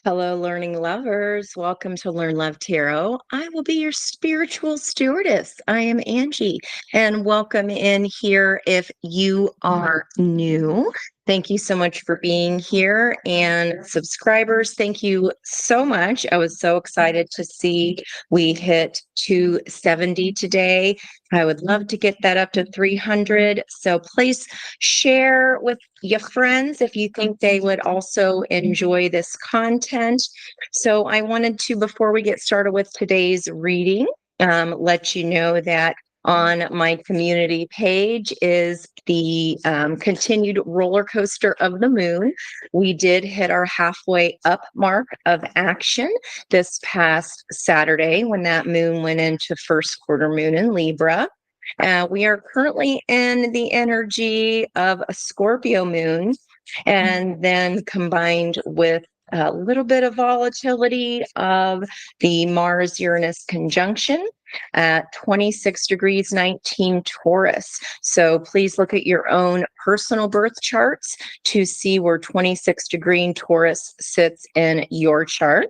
Hello, learning lovers. Welcome to Learn Love Tarot. I will be your spiritual stewardess. I am Angie, and welcome in here if you are new. Thank you so much for being here. And subscribers, thank you so much. I was so excited to see we hit 270 today. I would love to get that up to 300. So please share with your friends if you think they would also enjoy this content. So I wanted to, before we get started with today's reading, let you know that on my community page is the continued roller coaster of the moon. We did hit our halfway up mark of action this past Saturday when that moon went into first quarter moon in Libra. We are currently in the energy of a Scorpio moon, and then combined with a little bit of volatility of the Mars-Uranus conjunction at 26 degrees 19 Taurus. So please look at your own personal birth charts to see where 26 degree Taurus sits in your chart.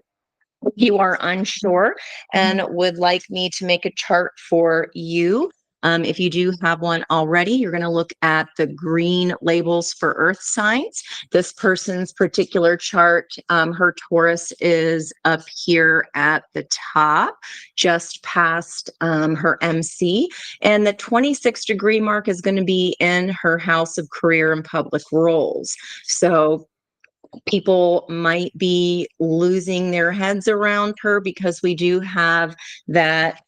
If you are unsure and would like me to make a chart for you, if you do have one already, you're going to look at the green labels for earth signs. This person's particular chart, her Taurus is up here at the top, just past her MC. And the 26 degree mark is going to be in her house of career and public roles. So people might be losing their heads around her because we do have that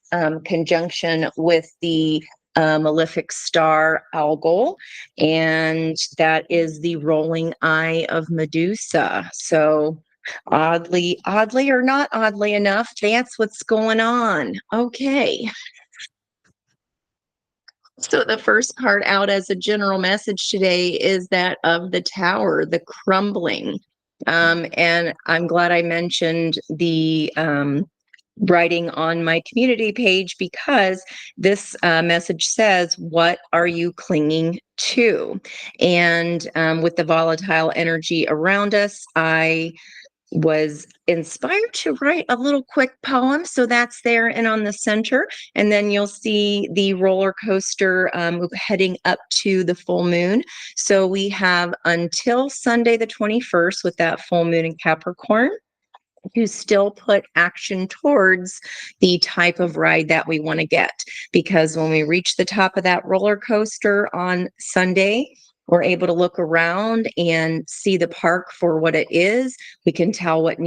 conjunction with the malefic star Algol, and that is the rolling eye of Medusa. So oddly or not oddly enough, that's what's going on. Okay. So the first card out as a general message today is that of the Tower, the crumbling. And I'm glad I mentioned the writing on my community page because this message says, what are you clinging to? And with the volatile energy around us, I was inspired to write a little quick poem. So that's there and on the center. And then you'll see the roller coaster heading up to the full moon. So we have until Sunday, the 21st, with that full moon in Capricorn, to still put action towards the type of ride that we want to get. Because when we reach the top of that roller coaster on Sunday, we're able to look around and see the park for what it is. We can tell what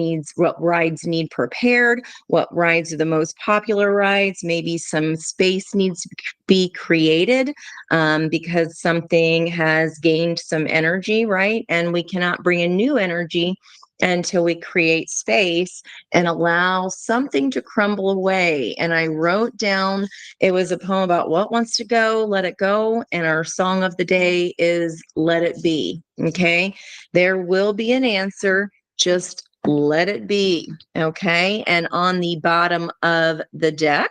rides need prepared, what rides are the most popular rides. Maybe some space needs to be created because something has gained some energy, right? And we cannot bring in new energy until we create space and allow something to crumble away. And I wrote down, it was a poem about what wants to go, let it go. And our song of the day is Let It Be. Okay. There will be an answer. Just let it be. Okay. And on the bottom of the deck,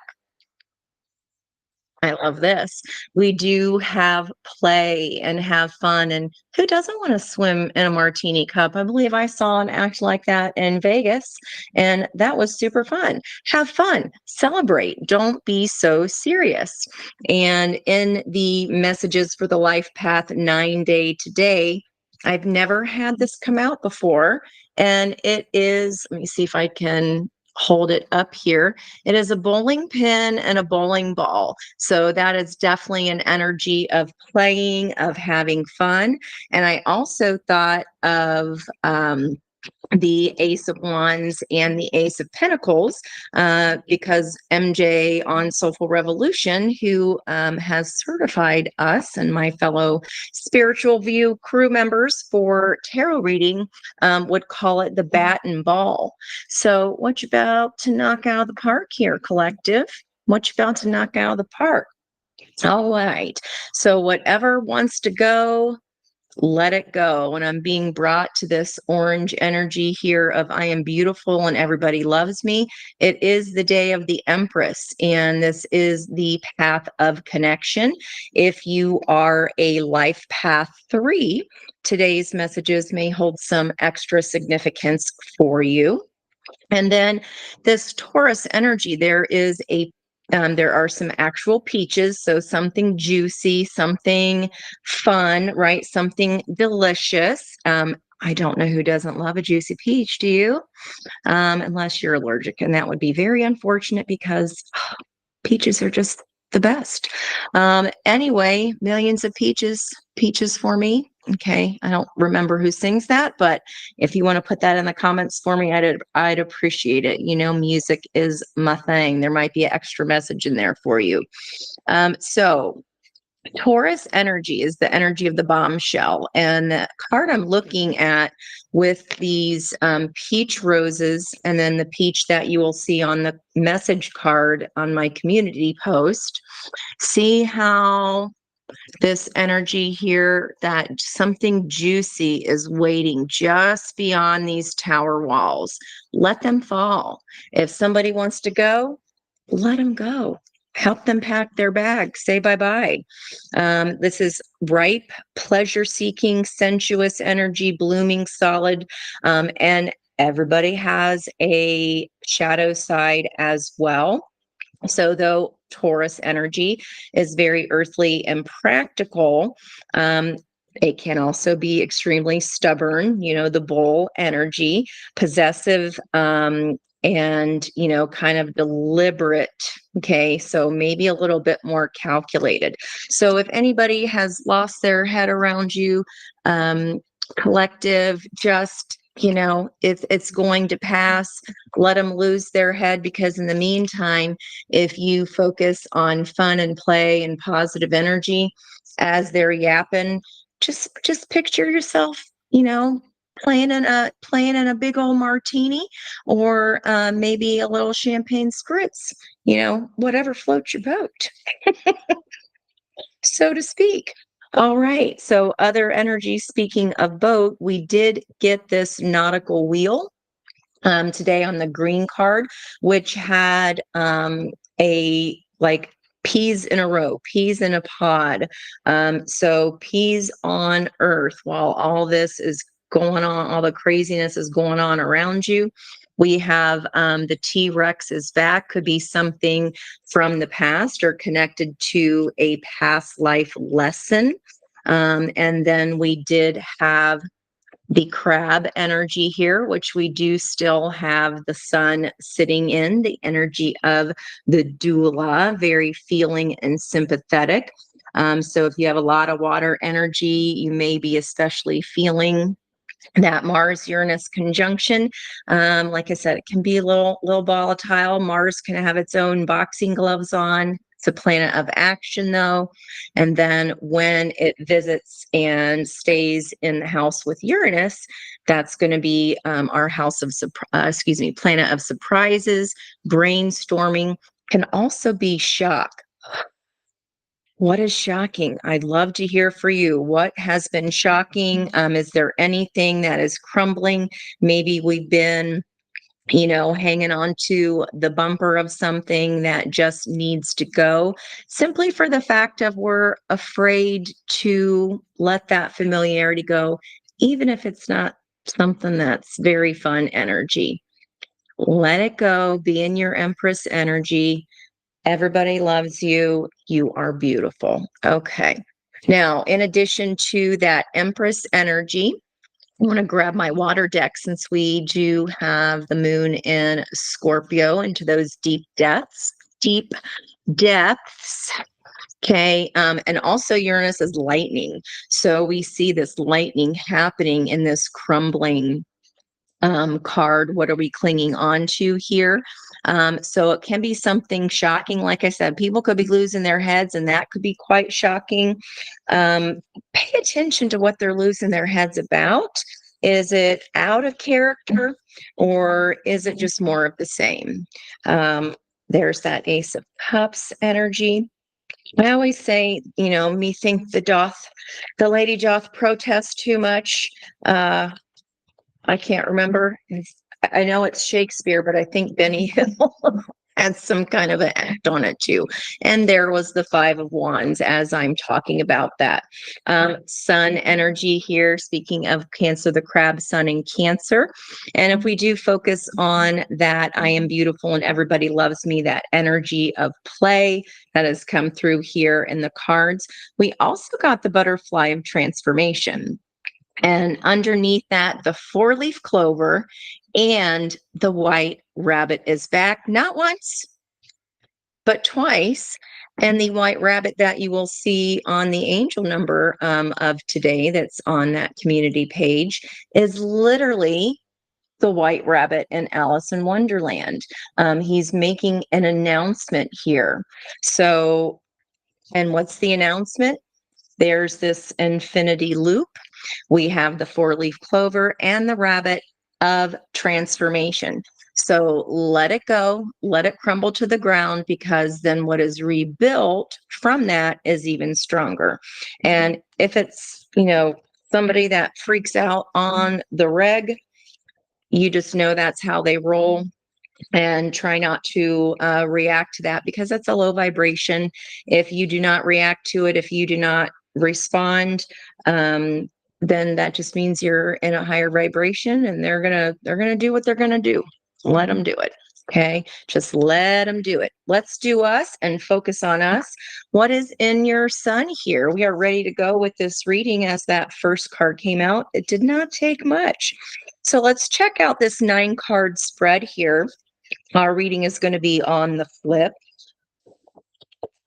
I love this. We do have play and have fun. And who doesn't want to swim in a martini cup? I believe I saw an act like that in Vegas, and that was super fun. Have fun, celebrate, don't be so serious. And in the messages for the Life Path 9-day today, I've never had this come out before. And it is, let me see if I can hold it up here. It is a bowling pin and a bowling ball. So that is definitely an energy of playing, of having fun. And I also thought of the Ace of Wands and the Ace of Pentacles, because MJ on Soulful Revolution, who has certified us and my fellow Spiritual View crew members for tarot reading, would call it the bat and ball. So what you about to knock out of the park here, collective? What you about to knock out of the park? All right. So whatever wants to go, let it go. And I'm being brought to this orange energy here of I am beautiful and everybody loves me. It is the day of the Empress, and this is the path of connection. If you are a life path 3, today's messages may hold some extra significance for you. And then this Taurus energy, there are some actual peaches, so something juicy, something fun, right? Something delicious. I don't know who doesn't love a juicy peach, do you? Unless you're allergic, and that would be very unfortunate because peaches are just the best. Anyway, millions of peaches for me. Okay, I don't remember who sings that, but if you want to put that in the comments for me, I'd appreciate it. You know, music is my thing. There might be an extra message in there for you. So Taurus energy is the energy of the bombshell. And the card I'm looking at with these peach roses, and then the peach that you will see on the message card on my community post, see how this energy here, that something juicy is waiting just beyond these tower walls. Let them fall. If somebody wants to go, let them go. Help them pack their bag. Say bye-bye. This is ripe, pleasure-seeking, sensuous energy, blooming solid, and everybody has a shadow side as well. So though Taurus energy is very earthly and practical, it can also be extremely stubborn, you know, the bull energy, possessive, and, you know, kind of deliberate. Okay. So maybe a little bit more calculated. So if anybody has lost their head around you, collective, just, you know, it's going to pass. Let them lose their head, because in the meantime, if you focus on fun and play and positive energy as they're yapping, just picture yourself, you know, playing in a big old martini, or maybe a little champagne spritz, you know, whatever floats your boat, so to speak. All right. So other energy, speaking of boat, we did get this nautical wheel today on the green card, which had a like peas in a row, peas in a pod. So peas on earth while all this is going on, all the craziness is going on around you. We have the T-Rex is back, could be something from the past or connected to a past life lesson. And then we did have the crab energy here, which we do still have the sun sitting in, the energy of the doula, very feeling and sympathetic. So if you have a lot of water energy, you may be especially feeling that Mars-Uranus conjunction. Like I said, it can be a little volatile. Mars can have its own boxing gloves on. It's a planet of action, though. And then when it visits and stays in the house with Uranus, that's going to be our house of, planet of surprises, brainstorming, can also be shock. What is shocking? I'd love to hear for you. What has been shocking? Is there anything that is crumbling? Maybe we've been, you know, hanging on to the bumper of something that just needs to go, simply for the fact of we're afraid to let that familiarity go, even if it's not something that's very fun energy. Let it go. Be in your Empress energy. Everybody loves you. You are beautiful. Okay. Now, in addition to that Empress energy, I want to grab my water deck, since we do have the moon in Scorpio, into those deep depths. Deep depths. Okay. And also Uranus is lightning. So we see this lightning happening in this crumbling card. What are we clinging on to here? So it can be something shocking. Like I said, people could be losing their heads, and that could be quite shocking. Pay attention to what they're losing their heads about. Is it out of character, or is it just more of the same? There's that Ace of Cups energy. I always say, me think the lady doth protest too much. I can't remember. I know it's Shakespeare, but I think Benny Hill had some kind of an act on it too. And there was the Five of Wands as I'm talking about that. Sun energy here, speaking of Cancer, the crab, sun in Cancer. And if we do focus on that, I am beautiful and everybody loves me, that energy of play that has come through here in the cards. We also got the butterfly of transformation. And underneath that, the four-leaf clover and the white rabbit is back, not once, but twice. And the white rabbit that you will see on the angel number of today that's on that community page is literally the white rabbit in Alice in Wonderland. He's making an announcement here. So, and what's the announcement? There's this infinity loop. We have the four-leaf clover and the rabbit of transformation. So let it go, let it crumble to the ground, because then what is rebuilt from that is even stronger. And if it's, somebody that freaks out on the reg, you just know that's how they roll. And try not to react to that, because that's a low vibration. If you do not react to it, if you do not respond, then that just means you're in a higher vibration, and they're gonna do what they're gonna do. Let them do it. Okay, just let them do it. Let's do us and focus on us. What is in your sun here? We are ready to go with this reading as that first card came out. It did not take much. So let's check out this 9-card spread here. Our reading is going to be on the flip.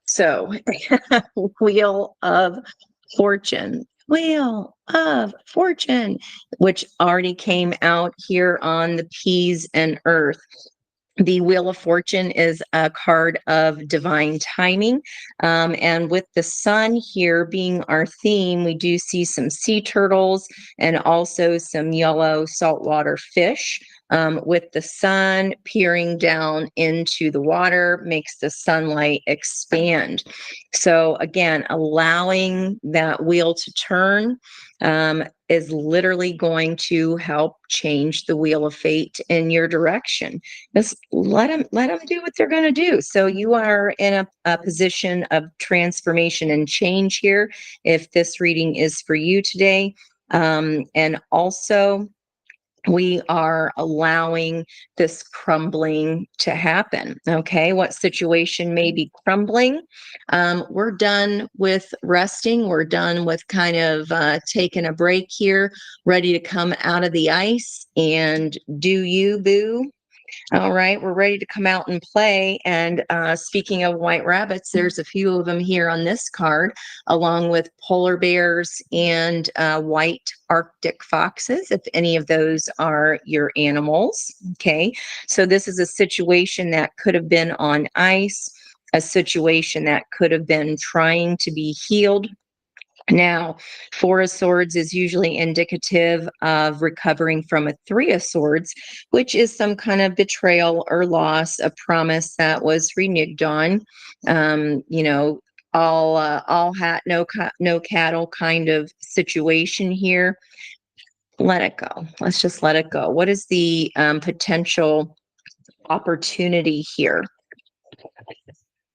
So, Wheel of Fortune. Wheel of Fortune, which already came out here on the Peas and Earth. The Wheel of Fortune is a card of divine timing. And with the sun here being our theme, we do see some sea turtles and also some yellow saltwater fish. With the sun peering down into the water makes the sunlight expand. So again, allowing that wheel to turn is literally going to help change the wheel of fate in your direction. Just let them do what they're going to do. So you are in a position of transformation and change here, if this reading is for you today. And also, we are allowing this crumbling to happen. Okay, what situation may be crumbling? We're done with resting. We're done with kind of taking a break here, ready to come out of the ice and do you, boo. All right, we're ready to come out and play. And speaking of white rabbits, there's a few of them here on this card, along with polar bears and white Arctic foxes, if any of those are your animals. Okay, so this is a situation that could have been on ice, a situation that could have been trying to be healed. Now, Four of Swords is usually indicative of recovering from a Three of Swords, which is some kind of betrayal or loss, a promise that was reneged on. All hat, no cattle kind of situation here. Let it go. Let's just let it go. What is the potential opportunity here?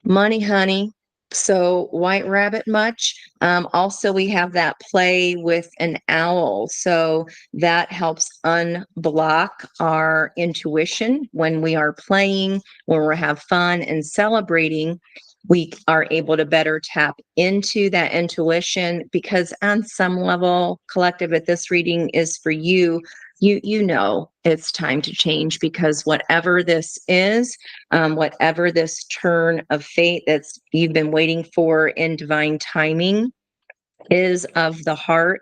Money, honey. So white rabbit much. Also, we have that play with an owl. So that helps unblock our intuition when we are playing, when we have fun and celebrating. We are able to better tap into that intuition, because on some level, collective, if this reading is for you, you know it's time to change, because whatever this is, whatever this turn of fate that's you've been waiting for in divine timing is of the heart,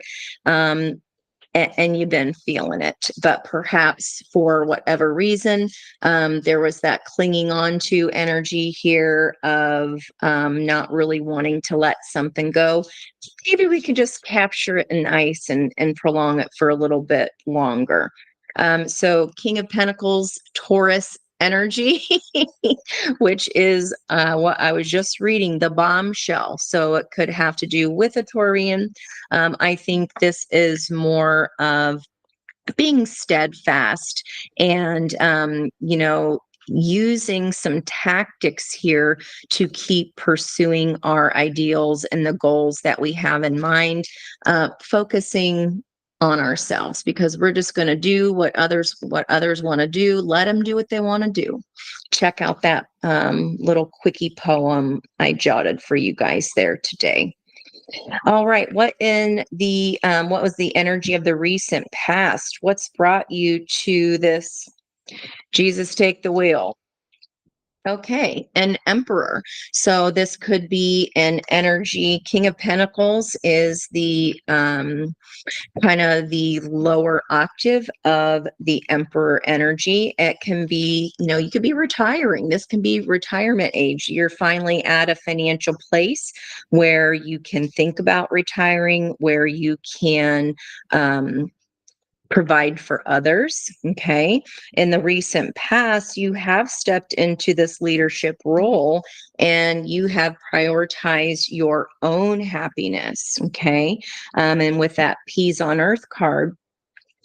and you've been feeling it, but perhaps for whatever reason, there was that clinging on to energy here of not really wanting to let something go. Maybe we could just capture it in ice and prolong it for a little bit longer. So King of Pentacles, Taurus energy, which is what I was just reading, the bombshell. So it could have to do with a Taurian. I think this is more of being steadfast and, using some tactics here to keep pursuing our ideals and the goals that we have in mind, focusing on ourselves, because we're just going to do what others want to do. Let them do what they want to do. Check out that little quickie poem I jotted for you guys there today. All right. What was the energy of the recent past? What's brought you to this? Jesus, take the wheel. Okay, an emperor. So this could be an energy. King of Pentacles is the kind of the lower octave of the emperor energy. It can be, you could be retiring. This can be retirement age. You're finally at a financial place where you can think about retiring, where you can provide for others. Okay. In the recent past, you have stepped into this leadership role and you have prioritized your own happiness. Okay. And with that peas on earth card,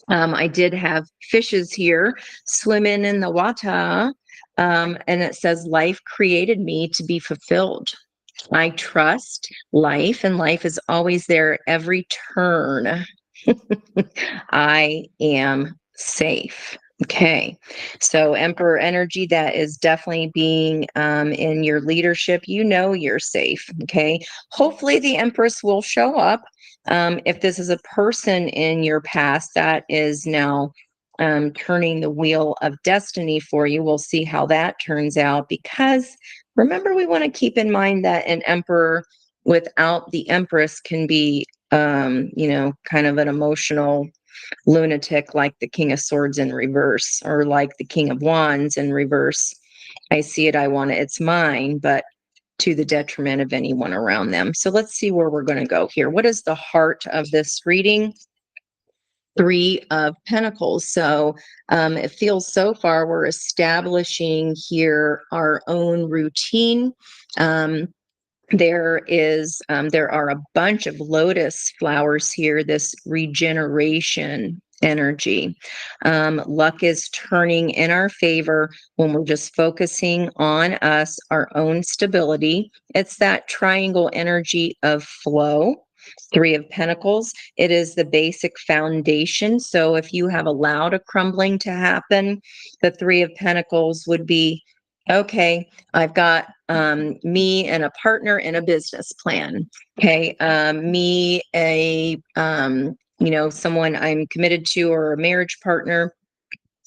I did have fishes here swimming in the water. And it says, life created me to be fulfilled. I trust life, and life is always there every turn. I am safe. Okay. So Emperor energy, that is definitely being in your leadership. You're safe. Okay. Hopefully the Empress will show up. If this is a person in your past that is now turning the wheel of destiny for you, we'll see how that turns out, because remember, we want to keep in mind that an emperor without the Empress can be kind of an emotional lunatic, like the King of Swords in reverse, or like the King of Wands in reverse. I see it, I want it, it's mine, but to the detriment of anyone around them. So let's see where we're going to go here. What is the heart of this reading? Three of Pentacles. So it feels so far we're establishing here our own routine. There are a bunch of lotus flowers here, this regeneration energy. Luck is turning in our favor when we're just focusing on us, our own stability. It's that triangle energy of flow. Three of Pentacles. It is the basic foundation. So if you have allowed a crumbling to happen, the Three of Pentacles would be, okay, I've got me and a partner in a business plan. Okay, someone I'm committed to, or a marriage partner,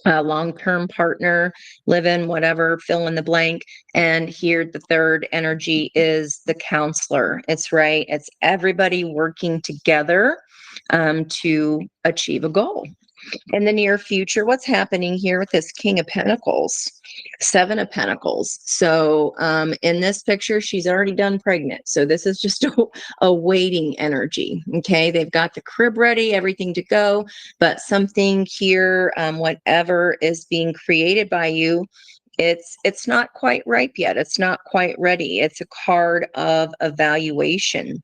a long-term partner, live in, whatever, fill in the blank. And here the third energy is the counselor. It's right. It's everybody working together to achieve a goal. In the near future, what's happening here with this King of Pentacles? Seven of Pentacles. So in this picture, she's already done pregnant. So this is just a waiting energy. Okay. They've got the crib ready, everything to go, but something here, whatever is being created by you, it's not quite ripe yet. It's not quite ready. It's a card of evaluation.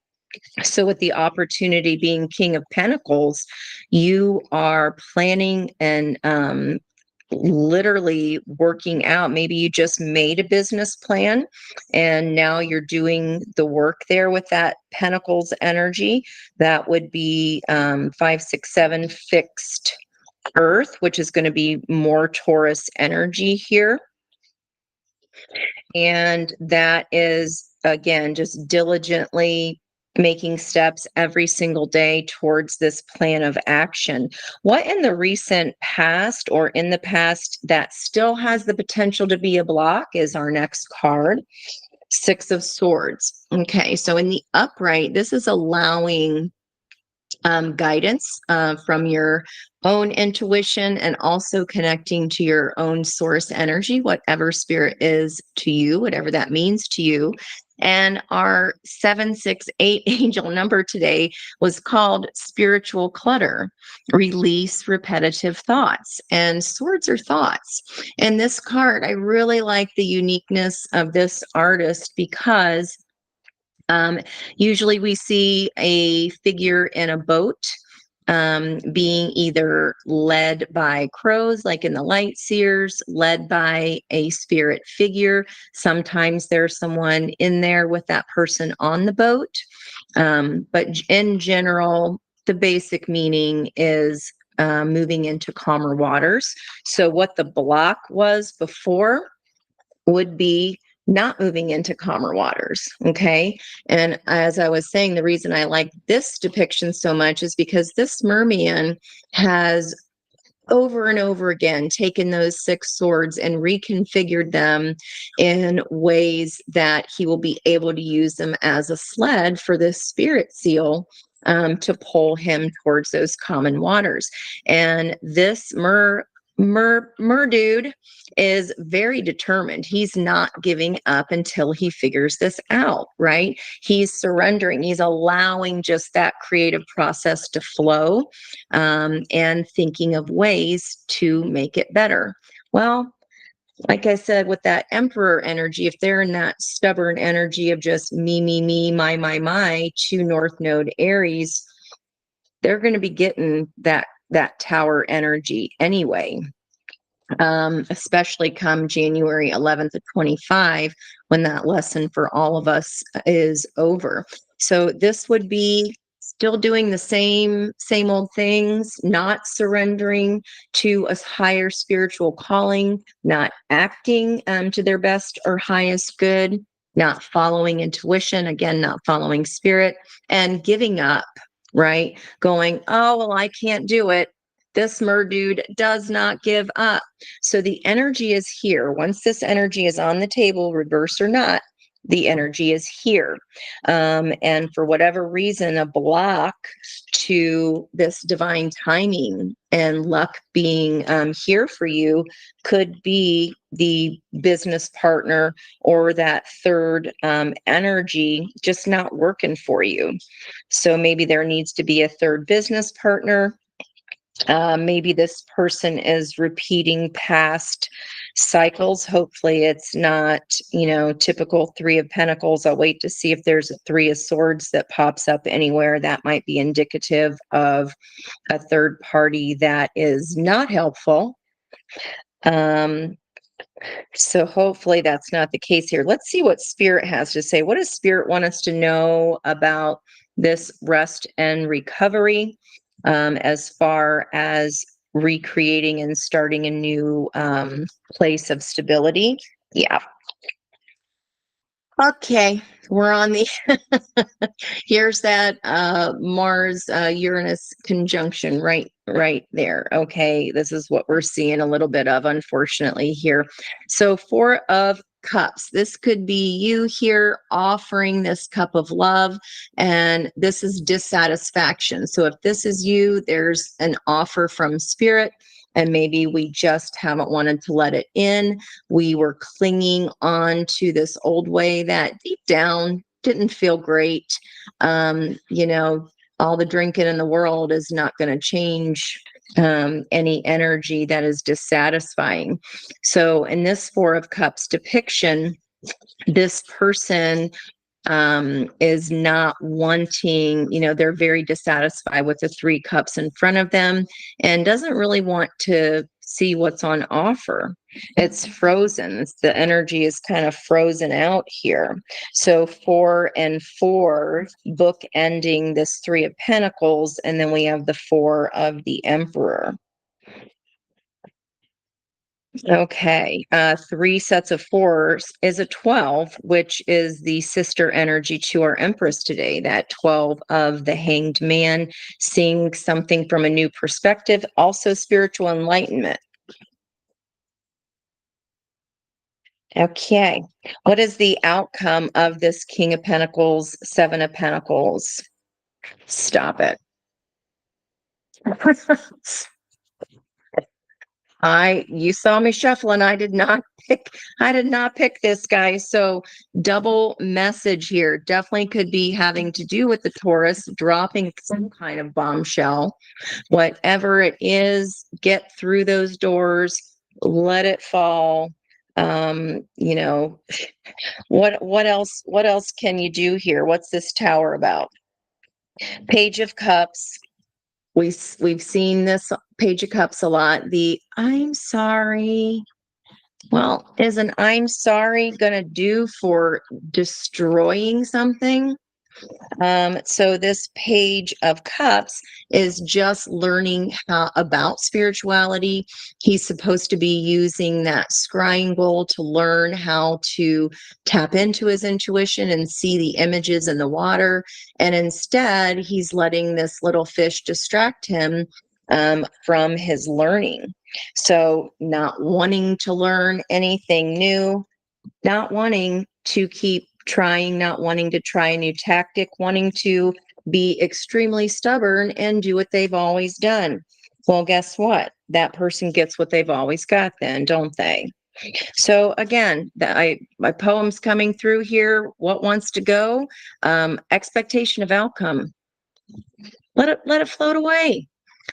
So with the opportunity being King of Pentacles, you are planning and literally working out. Maybe you just made a business plan and now you're doing the work there with that Pentacles energy. That would be 5, 6, 7 fixed Earth, which is going to be more Taurus energy here. And that is, again, just diligently making steps every single day towards this plan of action. What in the recent past or in the past that still has the potential to be a block is our next card. Six of Swords. Okay, so in the upright, this is allowing guidance from your own intuition, and also connecting to your own source energy, whatever spirit is to you, whatever that means to you. And our 768 angel number today was called spiritual clutter, release repetitive thoughts. And swords are thoughts. And this card, I really like the uniqueness of this artist because usually we see a figure in a boat being either led by crows, like in the light seers, led by a spirit figure. Sometimes there's someone in there with that person on the boat. But in general, the basic meaning is moving into calmer waters. So what the block was before would be not moving into calmer waters. Okay. And as I was saying, the reason I like this depiction so much is because this merman has over and over again taken those 6 swords and reconfigured them in ways that he will be able to use them as a sled for this spirit seal to pull him towards those common waters. And this mer dude is very determined. He's not giving up until he figures this out, right? He's surrendering. He's allowing just that creative process to flow and thinking of ways to make it better. Well, like I said, with that emperor energy, if they're in that stubborn energy of just me, my, to North Node Aries, they're going to be getting that tower energy anyway. Especially come January 11th of 25, when that lesson for all of us is over. So this would be still doing the same old things, not surrendering to a higher spiritual calling, not acting to their best or highest good, not following intuition, again, not following spirit, and giving up, right? Going, oh, well, I can't do it. This dude does not give up. So the energy is here. Once this energy is on the table, reverse or not, the energy is here. And for whatever reason, a block to this divine timing and luck being here for you could be the business partner or that third energy just not working for you. So maybe there needs to be a third business partner. Maybe this person is repeating past cycles. Hopefully it's not, typical 3 of Pentacles. I'll wait to see if there's a 3 of Swords that pops up anywhere. That might be indicative of a third party that is not helpful. So hopefully that's not the case here. Let's see what Spirit has to say. What does Spirit want us to know about this rest and recovery? As far as recreating and starting a new place of stability. Yeah. Okay, we're on the here's that Mars Uranus conjunction right there. Okay, this is what we're seeing a little bit of, unfortunately, here. So 4 of Cups. This could be you here offering this cup of love, and this is dissatisfaction. So if this is you, there's an offer from Spirit, and maybe we just haven't wanted to let it in. We were clinging on to this old way that deep down didn't feel great. All the drinking in the world is not going to change any energy that is dissatisfying. So in this 4 of Cups depiction, this person is not wanting, they're very dissatisfied with the 3 cups in front of them and doesn't really want to see what's on offer. It's frozen. The energy is kind of frozen out here. So 4 and 4 book ending this 3 of Pentacles, and then we have the 4 of the Emperor. Okay, 3 sets of 4s is a 12, which is the sister energy to our Empress today. That 12 of the Hanged Man, seeing something from a new perspective, also spiritual enlightenment. Okay, what is the outcome of this King of Pentacles, 7 of Pentacles? Stop it. You saw me shuffling. I did not pick this guy. So double message here. Definitely could be having to do with the Taurus dropping some kind of bombshell. Whatever it is, get through those doors, let it fall. You know, what else can you do here? What's this tower about? Page of Cups. We've seen this Page of Cups a lot. The I'm sorry. Well, is an I'm sorry going to do for destroying something? So this Page of Cups is just learning about spirituality. He's supposed to be using that scrying bowl to learn how to tap into his intuition and see the images in the water. And instead, he's letting this little fish distract him from his learning. So not wanting to learn anything new, not wanting to keep trying, not wanting to try a new tactic, wanting to be extremely stubborn and do what they've always done. Well, guess what? That person gets what they've always got then, don't they? So again, my poem's coming through here. What wants to go? Expectation of outcome. Let it float away.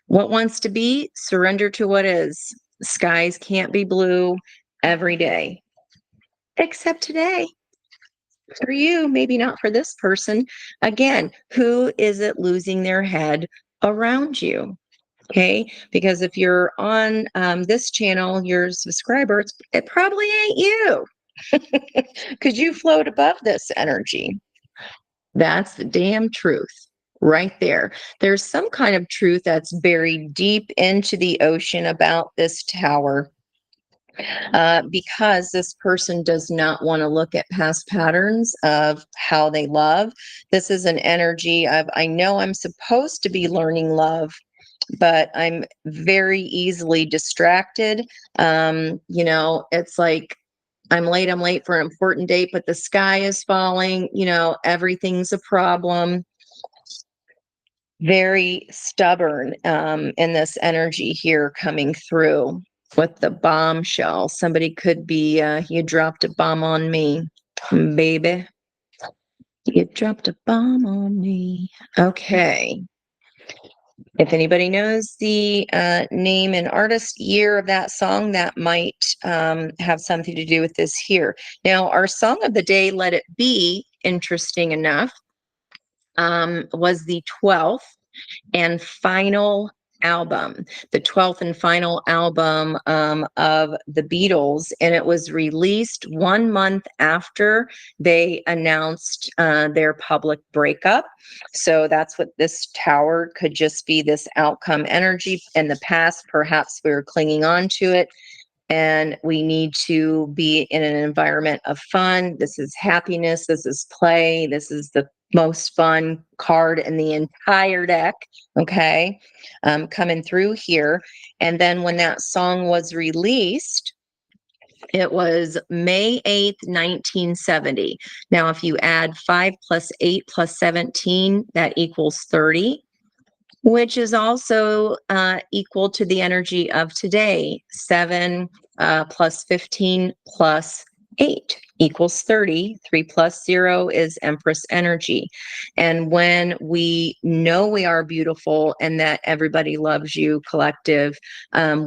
What wants to be? Surrender to what is. Skies can't be blue every day, except today. For you, maybe not for this person. Again, who is it losing their head around you? Okay, because if you're on this channel, your subscriber, it probably ain't you because you float above this energy. That's the damn truth right there. There's some kind of truth that's buried deep into the ocean about this tower. Because this person does not want to look at past patterns of how they love. This is an energy of, I know I'm supposed to be learning love, but I'm very easily distracted. It's like, I'm late for an important date, but the sky is falling, everything's a problem. Very stubborn in this energy here coming through with the bombshell. Somebody could be, you dropped a bomb on me, baby. You dropped a bomb on me. Okay. If anybody knows the name and artist year of that song, that might have something to do with this here. Now, our song of the day, Let It Be, interesting enough, was the 12th and final album, the 12th and final album of the Beatles. And it was released 1 month after they announced their public breakup. So that's what this tower could just be, this outcome energy. In the past, perhaps we were clinging on to it. And we need to be in an environment of fun. This is happiness. This is play. This is the most fun card in the entire deck. Okay. Coming through here. And then when that song was released, it was May 8th, 1970. Now, if you add 5 plus 8 plus 17, that equals 30, which is also equal to the energy of today. 7 plus 15 plus 8 equals 30. 3 plus 0 is Empress energy. And when we know we are beautiful and that everybody loves you, collective,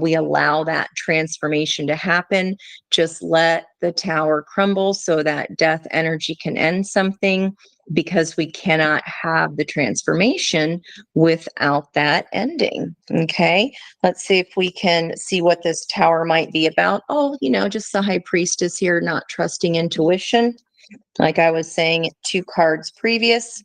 we allow that transformation to happen. Just let the tower crumble so that death energy can end something, because we cannot have the transformation without that ending. Okay, let's see if we can see what this tower might be about. Oh, just the high priestess here, not trusting intuition. Like I was saying, 2 cards previous.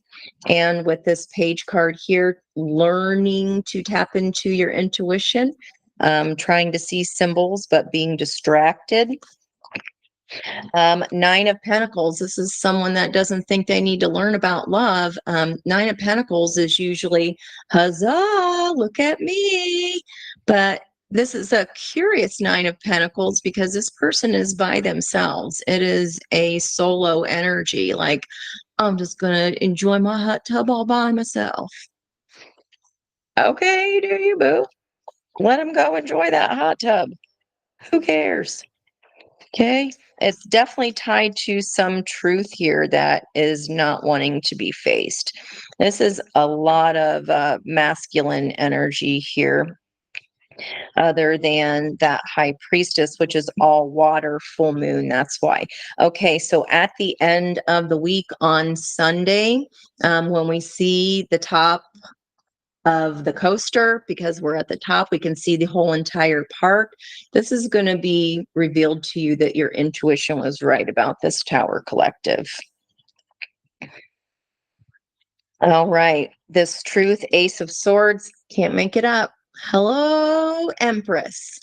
And with this page card here, learning to tap into your intuition, trying to see symbols, but being distracted. 9 of Pentacles. This is someone that doesn't think they need to learn about love. 9 of Pentacles is usually, huzzah, look at me. But this is a curious 9 of Pentacles because this person is by themselves. It is a solo energy. Like, I'm just going to enjoy my hot tub all by myself. Okay, do you, boo? Let them go enjoy that hot tub. Who cares? Okay. It's definitely tied to some truth here that is not wanting to be faced. This is a lot of masculine energy here, other than that high priestess, which is all water, full moon. That's why. Okay. So at the end of the week on Sunday, when we see the top of the coaster, because we're at the top, we can see the whole entire park. This is going to be revealed to you that your intuition was right about this Tower Collective. All right, this truth, Ace of Swords, can't make it up. Hello, Empress.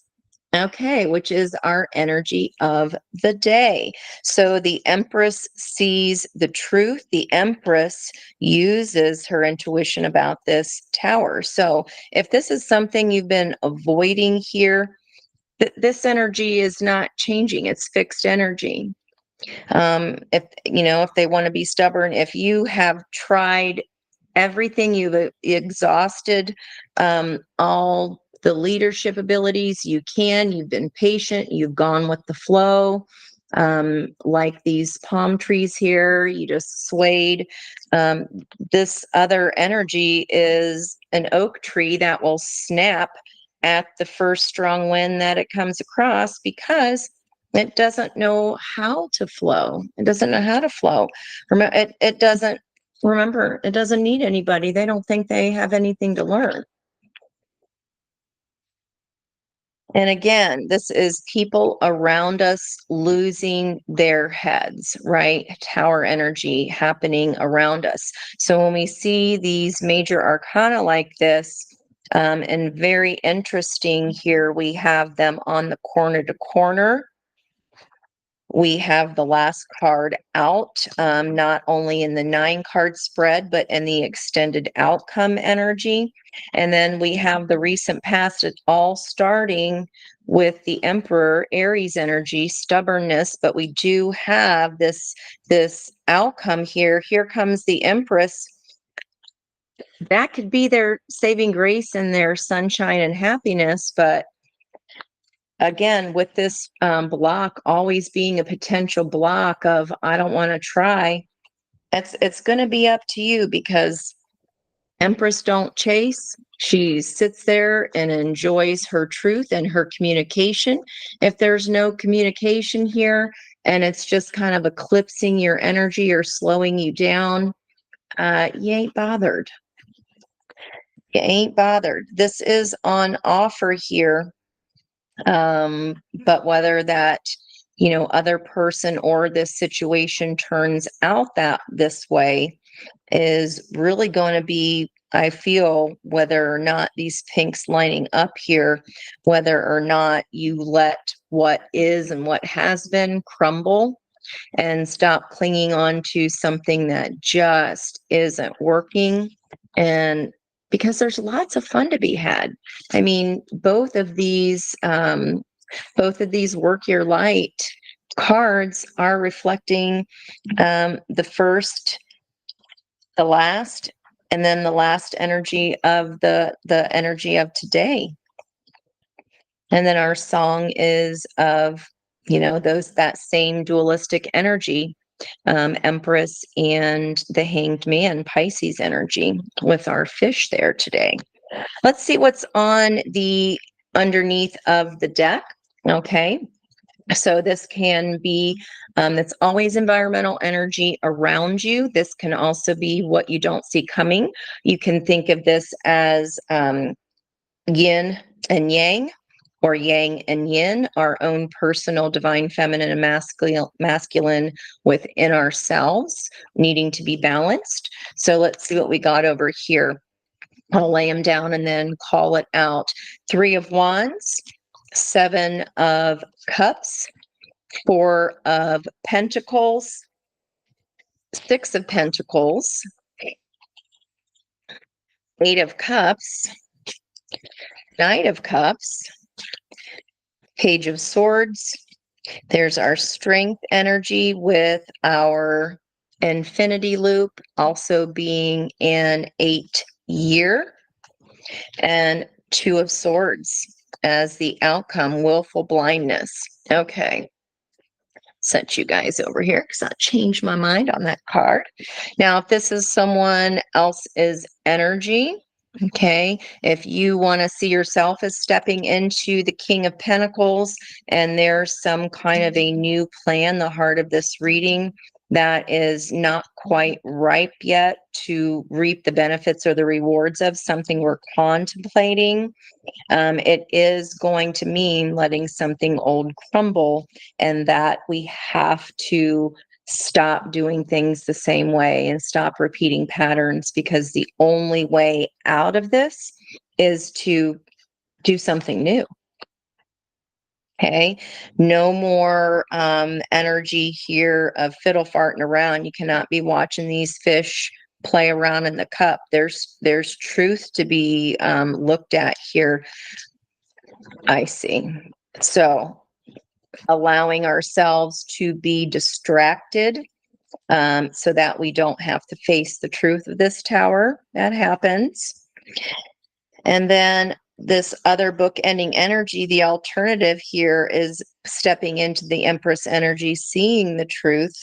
Okay, which is our energy of the day. So the Empress sees the truth. The Empress uses her intuition about this tower. So if this is something you've been avoiding here, this energy is not changing. It's fixed energy. If they want to be stubborn, if you have tried everything, you've exhausted all the leadership abilities you've been patient, you've gone with the flow, like these palm trees here, you just swayed. This other energy is an oak tree that will snap at the first strong wind that it comes across, because it doesn't know how to flow. It doesn't know how to flow. It doesn't remember. It doesn't need anybody. They don't think they have anything to learn. And again, this is people around us losing their heads, right? Tower energy happening around us. So when we see these major arcana like this, and very interesting here, we have them on the corner to corner. We have the last card out, not only in the 9-card spread, but in the extended outcome energy. And then we have the recent past, it all starting with the Emperor, Aries energy, stubbornness, but we do have this outcome here. Here comes the Empress. That could be their saving grace and their sunshine and happiness, but again, with this block always being a potential block of, I don't want to try, it's going to be up to you, because Empress don't chase. She sits there and enjoys her truth and her communication. If there's no communication here and it's just kind of eclipsing your energy or slowing you down, you ain't bothered. You ain't bothered. This is on offer here. But whether that, other person or this situation turns out that this way is really going to be, I feel, whether or not these pinks lining up here, whether or not you let what is and what has been crumble and stop clinging on to something that just isn't working. And because there's lots of fun to be had. I mean, both of these work your light cards are reflecting the first, the last, and then the last energy of the energy of today. And then our song is of, that same dualistic energy, Empress and the Hanged Man, Pisces energy, with our fish there today. Let's see what's on the underneath of the deck. Okay. So this can be, it's always environmental energy around you. This can also be what you don't see coming. You can think of this as yin and yang, or yang and yin, our own personal divine feminine and masculine within ourselves, needing to be balanced. So let's see what we got over here. I'll lay them down and then call it out. 3 of Wands, 7 of Cups, 4 of Pentacles, 6 of Pentacles, 8 of Cups, Knight of Cups, Page of Swords. There's our strength energy with our infinity loop also being an 8 year, and 2 of Swords. as the outcome, willful blindness. Okay. Set you guys over here because I changed my mind on that card. Now, if this is someone else's energy, okay, if you want to see yourself as stepping into the King of Pentacles and there's some kind of a new plan, the heart of this reading that is not quite ripe yet to reap the benefits or the rewards of something we're contemplating, it is going to mean letting something old crumble, and that we have to stop doing things the same way and stop repeating patterns, because the only way out of this is to do something new. Okay, no more energy here of fiddle farting around. You cannot be watching these fish play around in the cup. There's truth to be looked at here. I see. So allowing ourselves to be distracted so that we don't have to face the truth of this tower. That happens. And then this other book ending energy, the alternative here is stepping into the Empress energy, seeing the truth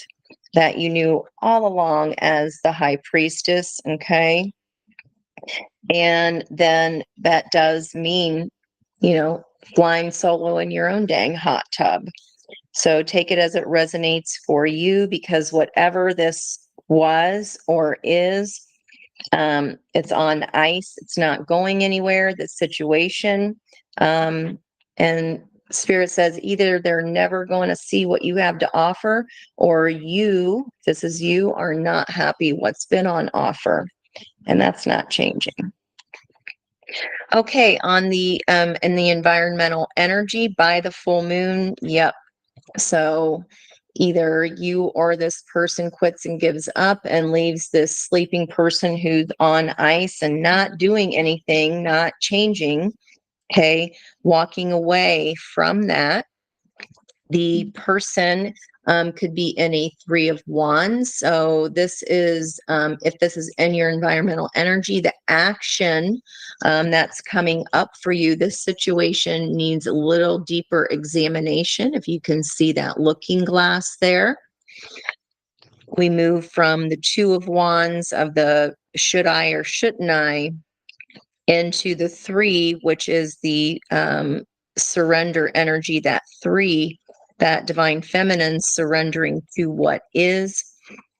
that you knew all along as the High Priestess. Okay. And then that does mean, flying solo in your own dang hot tub. So take it as it resonates for you, because whatever this was or is, it's on ice. It's not going anywhere, the situation. And Spirit says either they're never going to see what you have to offer, or you, this is you, are not happy what's been on offer. And that's not changing. Okay, on the in the environmental energy by the full moon, yep. So either you or this person quits and gives up and leaves this sleeping person who's on ice and not doing anything, not changing, okay, walking away from that. The person could be in a 3 of Wands. So this is, if this is in your environmental energy, the action that's coming up for you, this situation needs a little deeper examination. If you can see that looking glass there. We move from the 2 of Wands of the should I or shouldn't I into the 3, which is the surrender energy, that 3, that divine feminine surrendering to what is,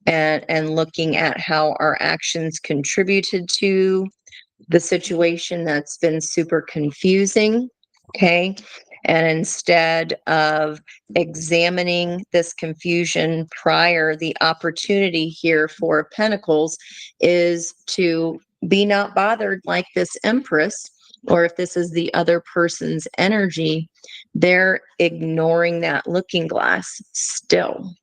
and looking at how our actions contributed to the situation that's been super confusing. Okay. And instead of examining this confusion prior, the opportunity here for Pentacles is to be not bothered like this Empress, or if this is the other person's energy, they're ignoring that looking glass still.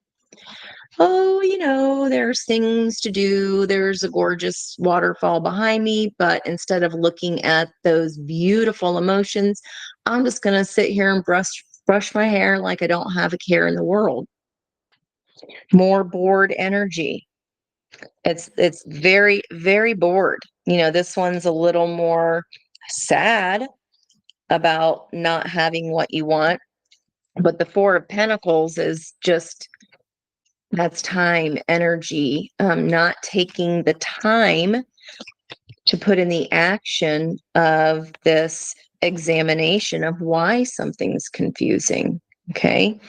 Oh, there's things to do. There's a gorgeous waterfall behind me, but instead of looking at those beautiful emotions, I'm just going to sit here and brush my hair like I don't have a care in the world. More bored energy. It's very, very bored. This one's a little more sad about not having what you want, but the 4 of Pentacles is just, that's time, energy, not taking the time to put in the action of this examination of why something's confusing. Okay.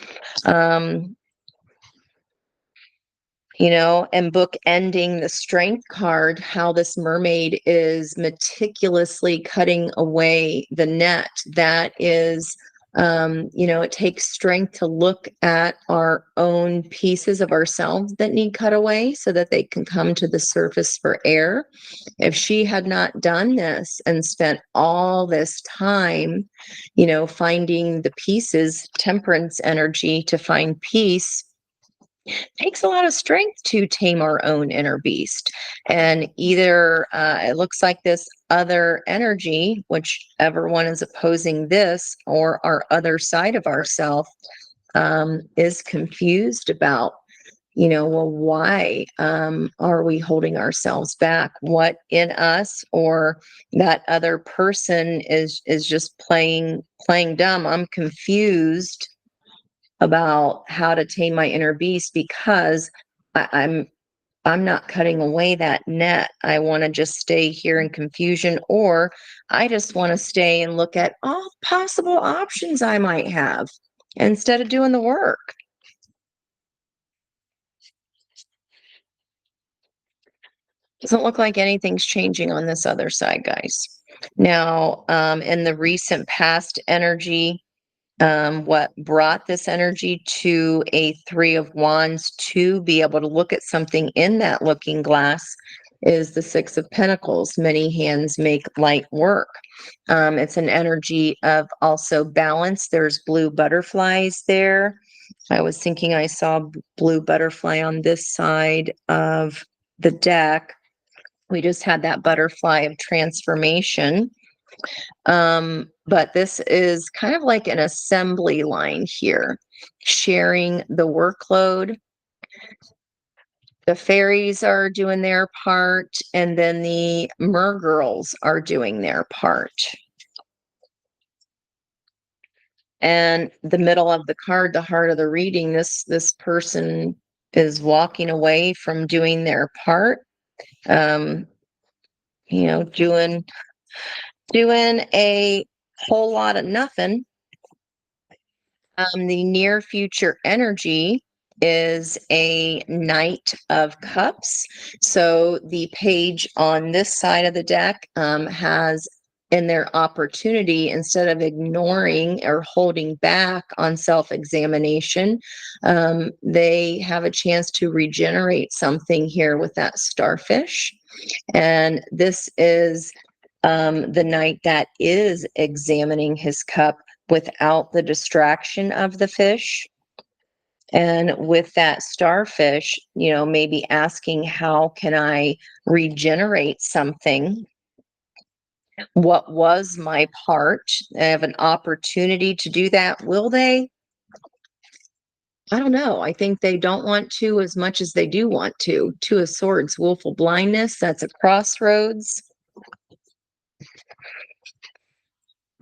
And book ending the Strength card, how this mermaid is meticulously cutting away the net. That is, it takes strength to look at our own pieces of ourselves that need cut away so that they can come to the surface for air. If she had not done this and spent all this time, finding the pieces, Temperance energy, to find peace, takes a lot of strength to tame our own inner beast. And either it looks like this other energy, whichever one is opposing this, or our other side of ourself, is confused about, well, why are we holding ourselves back? What in us or that other person is just playing dumb? I'm confused about how to tame my inner beast because I'm not cutting away that net. I want to just stay here in confusion, or I just want to stay and look at all possible options I might have instead of doing the work. Doesn't look like anything's changing on this other side, guys. Now, in the recent past energy, what brought this energy to a Three of Wands to be able to look at something in that looking glass is the Six of Pentacles. Many hands make light work. It's an energy of also balance. There's blue butterflies there. I was thinking I saw blue butterfly on this side of the deck. We just had that butterfly of transformation. But this is kind of like an assembly line here, sharing the workload. The fairies are doing their part, and then the mergirls are doing their part. And the middle of the card, the heart of the reading, this person is walking away from doing their part. Doing a whole lot of nothing. The near future energy is a Knight of Cups. So the page on this side of the deck has in their opportunity, instead of ignoring or holding back on self-examination, they have a chance to regenerate something here with that starfish. And this is the knight that is examining his cup without the distraction of the fish. And with that starfish, maybe asking, how can I regenerate something? What was my part? I have an opportunity to do that. Will they? I don't know. I think they don't want to as much as they do want to. Two of Swords, willful blindness. That's a crossroads.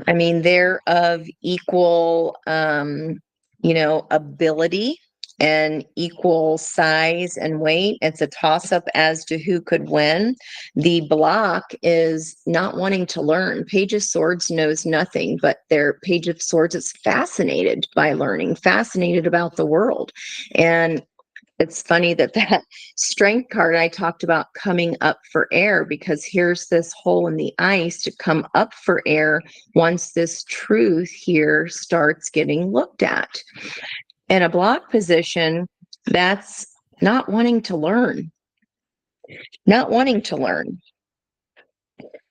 I mean, they're of equal, ability and equal size and weight. It's a toss-up as to who could win. The block is not wanting to learn. Page of Swords knows nothing, but their Page of Swords is fascinated by learning, fascinated about the world. And it's funny that strength card I talked about coming up for air, because here's this hole in the ice to come up for air once this truth here starts getting looked at. In a block position, that's not wanting to learn. Not wanting to learn.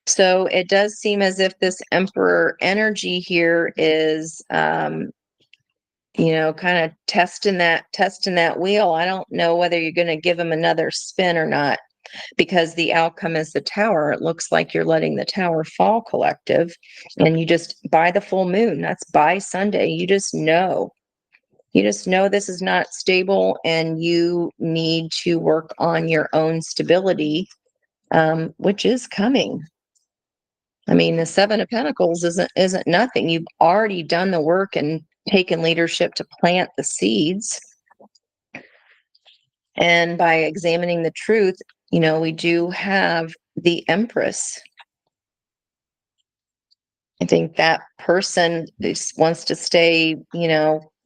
So it does seem as if this Emperor energy here is kind of testing that wheel. I don't know whether you're going to give him another spin or not, because the outcome is the Tower. It looks like you're letting the Tower fall, collective, and you just, by the full moon, that's by Sunday, you just know this is not stable and you need to work on your own stability, which is coming. I mean, the Seven of Pentacles isn't nothing. You've already done the work and taken leadership to plant the seeds. And by examining the truth, we do have the Empress. I think that person wants to stay,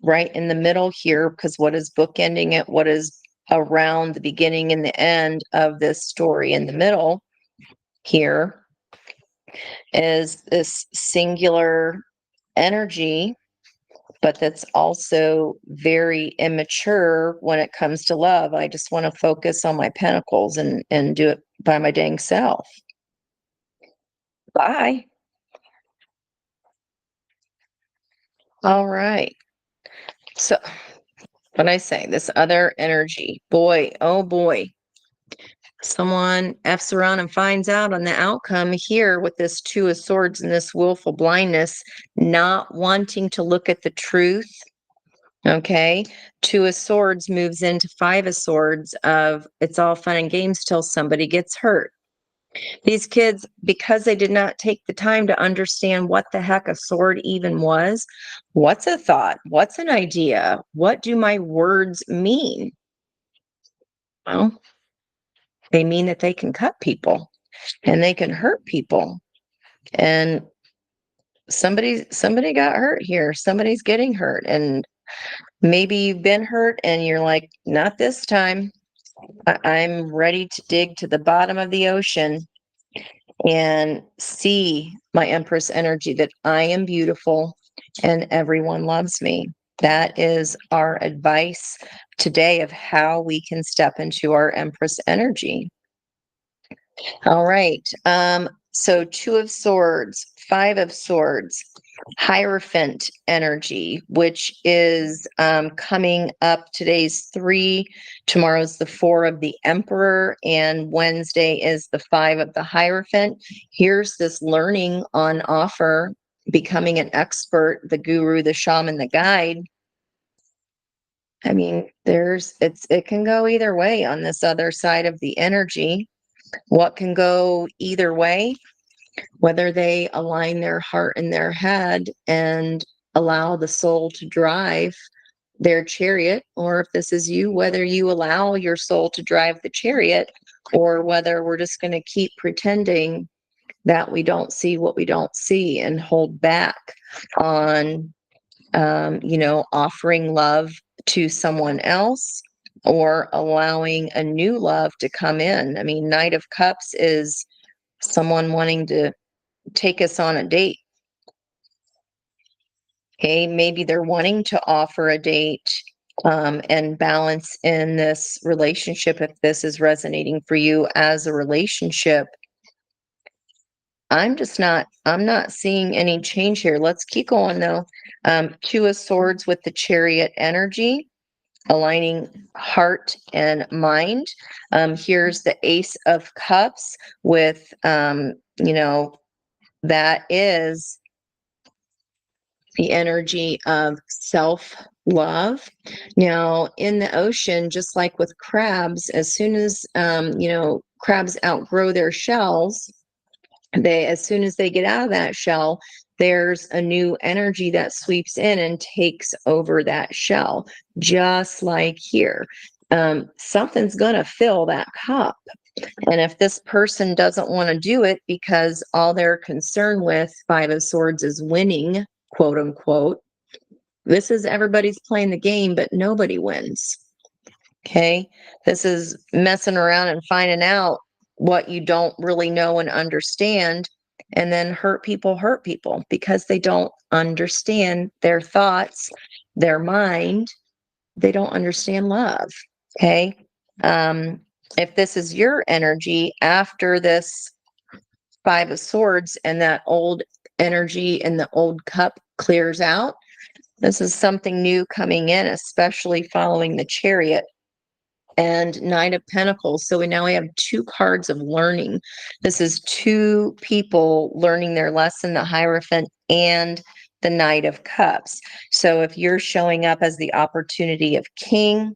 right in the middle here, because what is bookending it? What is around the beginning and the end of this story in the middle here is this singular energy, but that's also very immature when it comes to love. I just want to focus on my pentacles and do it by my dang self. Bye. All right. So what I say, this other energy, boy, oh boy, someone F's around and finds out on the outcome here with this Two of Swords and this willful blindness, not wanting to look at the truth, Okay. Two of Swords moves into Five of Swords of it's all fun and games till somebody gets hurt. These kids, because they did not take the time to understand what the heck a sword even was, what's a thought? What's an idea? What do my words mean? Well, they mean that they can cut people and they can hurt people. And somebody got hurt here. Somebody's getting hurt. And maybe you've been hurt and you're like, not this time. I'm ready to dig to the bottom of the ocean and see my Empress energy that I am beautiful and everyone loves me. That is our advice today of how we can step into our Empress energy. All right. So Two of Swords, Five of Swords, Hierophant energy, which is coming up. Today's 3, tomorrow's the 4 of the Emperor, and Wednesday is the 5 of the Hierophant. Here's this learning on offer, becoming an expert, the guru, the shaman, the guide. I mean, it can go either way on this other side of the energy. What can go either way? Whether they align their heart and their head and allow the soul to drive their chariot, or if this is you, whether you allow your soul to drive the chariot, or whether we're just going to keep pretending that we don't see what we don't see and hold back on, offering love to someone else or allowing a new love to come in. I mean, Knight of Cups is someone wanting to take us on a date. Okay, maybe they're wanting to offer a date and balance in this relationship. If this is resonating for you as a relationship, I'm not seeing any change here. Let's keep going though. Two of Swords with the Chariot energy, aligning heart and mind. Here's the Ace of Cups with, that is the energy of self-love. Now, in the ocean, just like with crabs, as soon as, crabs outgrow their shells, as soon as they get out of that shell, there's a new energy that sweeps in and takes over that shell, just like here. Something's going to fill that cup. And if this person doesn't want to do it because all they're concerned with, Five of Swords, is winning, quote unquote, this is everybody's playing the game, but nobody wins. Okay. This is messing around and finding out what you don't really know and understand, and then hurt people because they don't understand their thoughts, their mind. They don't understand love. Okay. If this is your energy after this Five of Swords and that old energy in the old cup clears out, this is something new coming in, especially following the Chariot and Knight of Pentacles. So now we have 2 cards of learning. This is 2 people learning their lesson, the Hierophant and the Knight of Cups. So if you're showing up as the opportunity of king,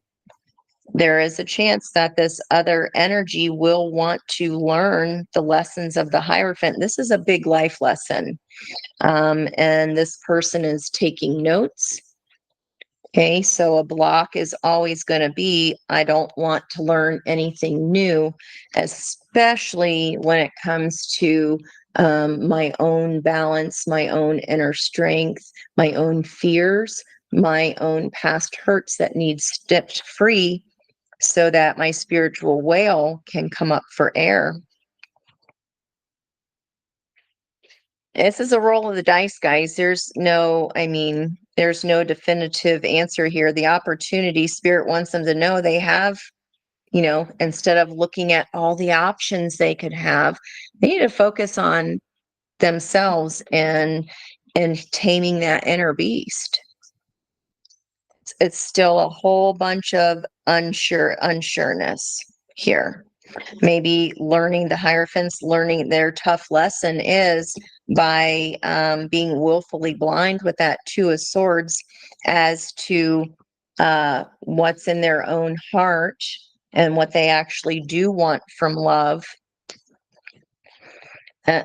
there is a chance that this other energy will want to learn the lessons of the Hierophant. This is a big life lesson. And this person is taking notes. Okay, so a block is always going to be, I don't want to learn anything new, especially when it comes to my own balance, my own inner strength, my own fears, my own past hurts that need stepped free so that my spiritual whale can come up for air. This is a roll of the dice, guys. There's no definitive answer here. The opportunity, Spirit wants them to know they have, instead of looking at all the options they could have, they need to focus on themselves and taming that inner beast. It's still a whole bunch of unsureness here. Maybe learning the Hierophants, learning their tough lesson is by being willfully blind with that Two of Swords as to what's in their own heart and what they actually do want from love.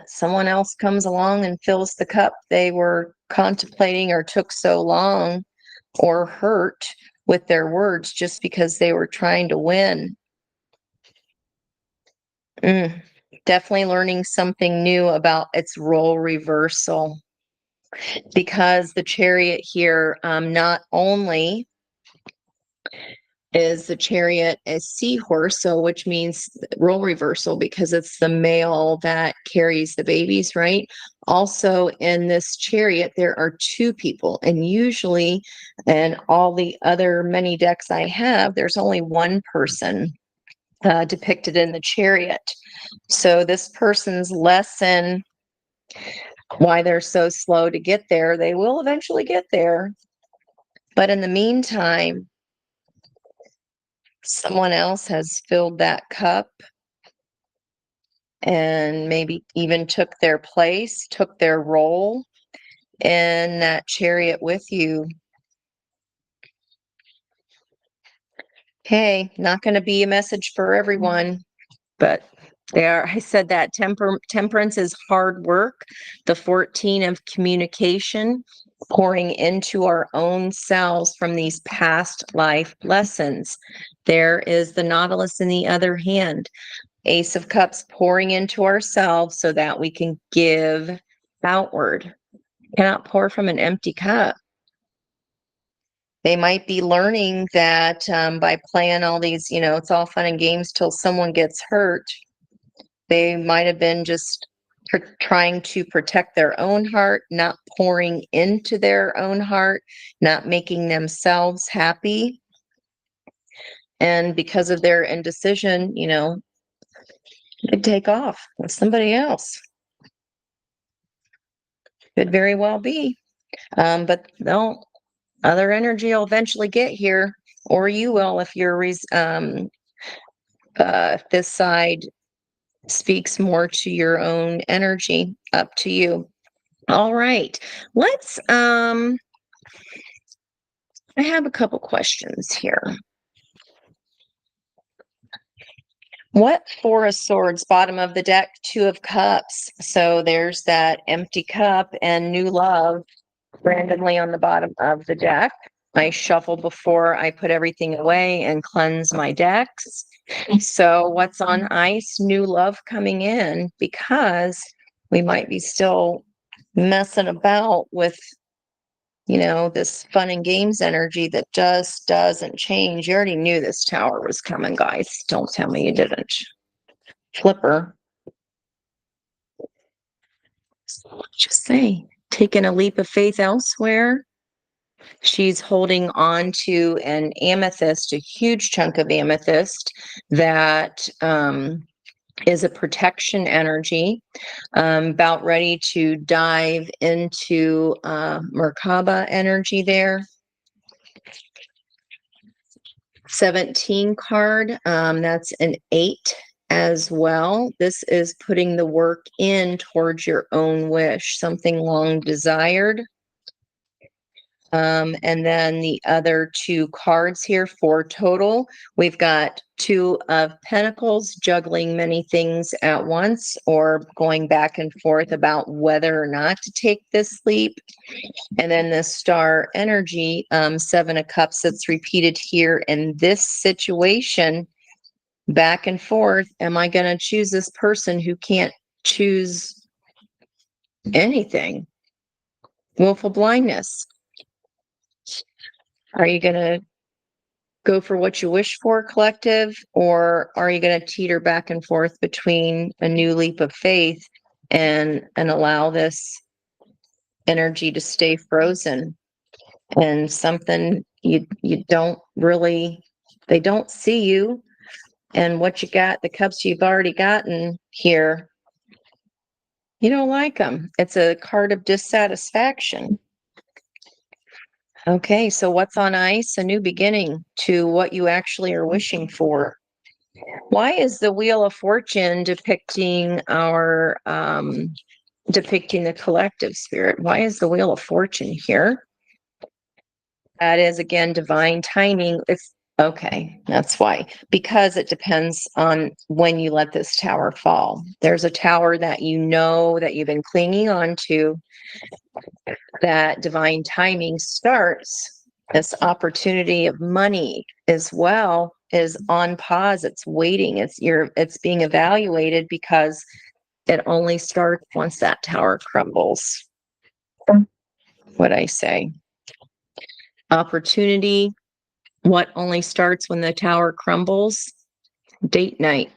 Someone else comes along and fills the cup they were contemplating or took so long or hurt with their words just because they were trying to win. Definitely learning something new about its role reversal, because the Chariot here, not only is the Chariot a seahorse, so which means role reversal because it's the male that carries the babies, right? Also in this Chariot, there are two people, and usually in all the other many decks I have, there's only one person depicted in the Chariot. So this person's lesson, why they're so slow to get there, they will eventually get there. But in the meantime, someone else has filled that cup and maybe even took their place, took their role in that Chariot with you. Hey, not going to be a message for everyone, but I said that temperance is hard work. The 14 of communication, pouring into our own selves from these past life lessons. There is the Nautilus in the other hand. Ace of Cups, pouring into ourselves so that we can give outward. Cannot pour from an empty cup. They might be learning that by playing all these, it's all fun and games till someone gets hurt. They might have been just trying to protect their own heart, not pouring into their own heart, not making themselves happy. And because of their indecision, they take off with somebody else. Could very well be. But no, other energy will eventually get here, or you will if you're if this side speaks more to your own energy. Up to you. All right, let's I have a couple questions here. What Four of Swords, bottom of the deck, Two of Cups. So there's that empty cup and new love randomly on the bottom of the deck. I shuffle before I put everything away and cleanse my decks. So what's on ice? New love coming in, because we might be still messing about with, this fun and games energy that just doesn't change. You already knew this tower was coming, guys. Don't tell me you didn't. Flipper. So just say, taking a leap of faith elsewhere. She's holding on to an amethyst, a huge chunk of amethyst that is a protection energy, about ready to dive into Merkaba energy there. 17 card, that's an 8 as well. This is putting the work in towards your own wish, something long desired. And then the other two cards here, 4 total. We've got 2 of Pentacles, juggling many things at once, or going back and forth about whether or not to take this leap. And then the Star energy, 7 of Cups, that's repeated here in this situation, back and forth. Am I going to choose this person who can't choose anything? Willful blindness. Are you going to go for what you wish for, collective, or are you going to teeter back and forth between a new leap of faith and allow this energy to stay frozen? And something you don't really, they don't see you, and what you got, the cups you've already gotten here, you don't like them. It's a card of dissatisfaction. Okay, so what's on ice? A new beginning to what you actually are wishing for. Why is the Wheel of Fortune depicting our depicting the collective spirit. Why is the Wheel of Fortune here? That is, again, divine timing. It's okay. That's why. Because it depends on when you let this tower fall. There's a tower that you know that you've been clinging on to, that divine timing starts. This opportunity of money as well is on pause. It's waiting. It's being evaluated because it only starts once that tower crumbles. What I say. Opportunity. What only starts when the tower crumbles? Date night.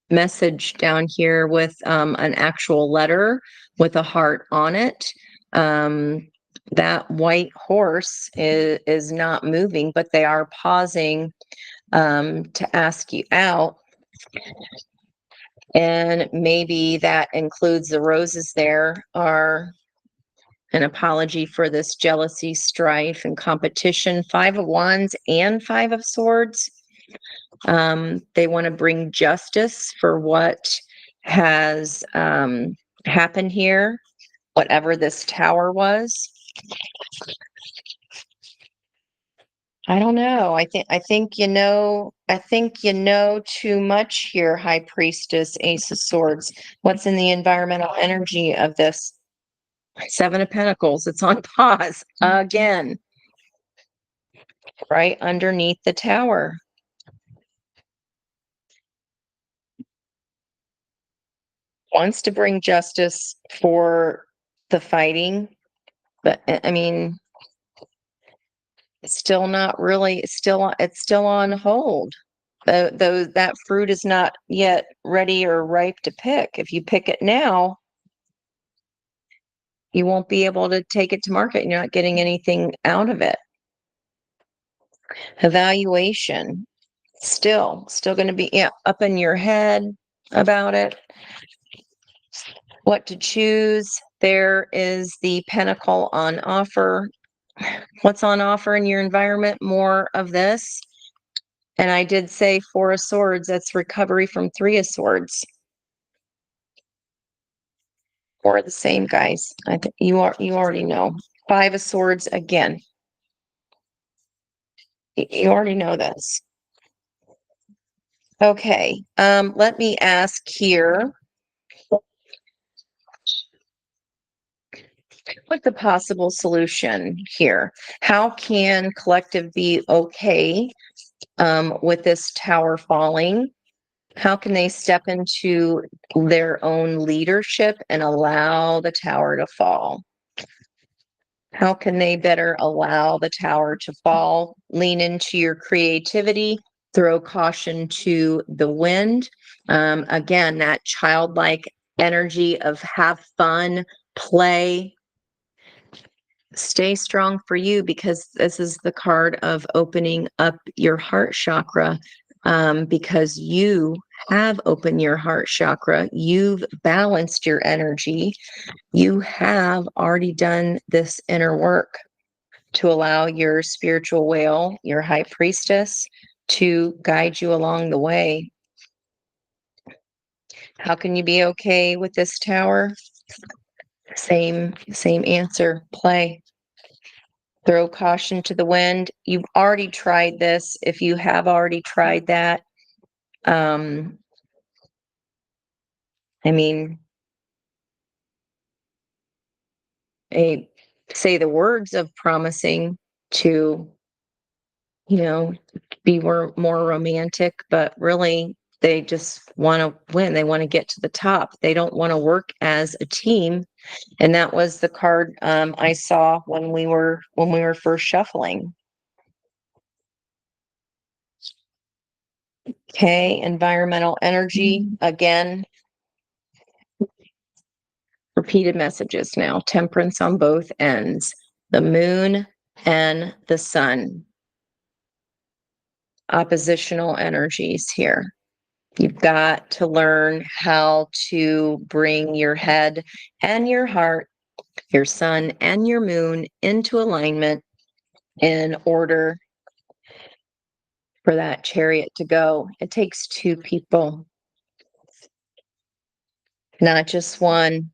Message down here with an actual letter with a heart on it. That white horse is not moving, but they are pausing to ask you out. And maybe that includes the roses there are an apology for this jealousy, strife, and competition. 5 of Wands and 5 of Swords. They want to bring justice for what has happened here, whatever this tower was. I don't know. I think you know too much here, High Priestess, Ace of Swords. What's in the environmental energy of this? 7 of Pentacles. It's on pause again, right underneath the tower. Wants to bring justice for the fighting, but I mean, it's still not really. It's still on hold. Though that fruit is not yet ready or ripe to pick. If you pick it now, you won't be able to take it to market, and you're not getting anything out of it. Evaluation. Still going to be up in your head about it. What to choose? There is the Pentacle on offer. What's on offer in your environment? More of this. And I did say 4 of Swords. That's recovery from 3 of Swords. Or the same, guys. I think you already know. 5 of Swords again. You already know this. Okay. Let me ask here. What's the possible solution here? How can collective be okay with this tower falling? How can they step into their own leadership and allow the tower to fall? How can they better allow the tower to fall? Lean into your creativity, throw caution to the wind. Again, that childlike energy of have fun, play. Stay strong for you, because this is the card of opening up your heart chakra, because you have opened your heart chakra. You've balanced your energy. You have already done this inner work to allow your spiritual whale, your High Priestess, to guide you along the way. How can you be okay with this tower? Same answer. Play. Throw caution to the wind. You've already tried this. If you have already tried that, I mean, they say the words of promising to, be more romantic, but really they just want to win. They want to get to the top. They don't want to work as a team. And that was the card I saw when we were first shuffling. Okay, environmental energy again. Repeated messages now. Temperance on both ends. The moon and the sun. Oppositional energies here. You've got to learn how to bring your head and your heart, your sun and your moon into alignment in order for that chariot to go. It takes 2 people, not just one.